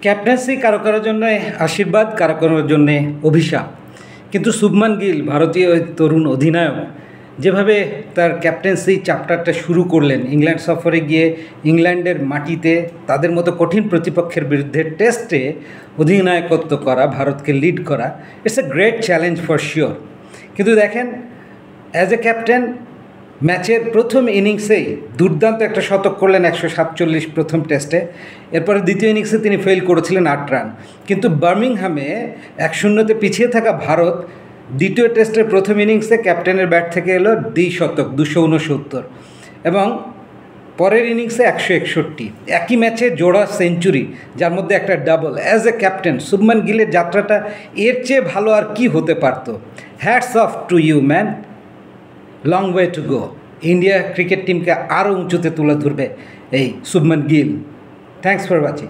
Captaincy কারো কারোর জন্য আশীর্বাদ, কারো কারোর জন্যে অভিশাপ। কিন্তু শুভমান গিল ভারতীয় ওই তরুণ অধিনায়ক যেভাবে তার ক্যাপ্টেন্সি চ্যাপ্টারটা শুরু করলেন, ইংল্যান্ড সফরে গিয়ে ইংল্যান্ডের মাটিতে তাদের মতো কঠিন প্রতিপক্ষের বিরুদ্ধে টেস্টে অধিনায়কত্ব করা, ভারতকে লিড করা, it's a great challenge for sure. কিন্তু দেখেন, অ্যাজ এ ক্যাপ্টেন ম্যাচের প্রথম ইনিংসেই দুর্দান্ত একটা শতক করলেন 147 প্রথম টেস্টে। এরপরে দ্বিতীয় ইনিংসে তিনি ফেল করেছিলেন 8 রান। কিন্তু বার্মিংহামে 1-0 পিছিয়ে থাকা ভারত দ্বিতীয় টেস্টের প্রথম ইনিংসে ক্যাপ্টেনের ব্যাট থেকে এলো দ্বিশতক 269 এবং পরের ইনিংসে 161। একই ম্যাচে জোড়া সেঞ্চুরি, যার মধ্যে একটা double. As a captain Shubman গিলের যাত্রাটা এর চেয়ে ভালো আর কি হতে পারত। Hats off to you man, long way to go. India cricket টিমকে আরও উঁচুতে তুলে ধরবে এই Shubman Gill. Thanks for watching.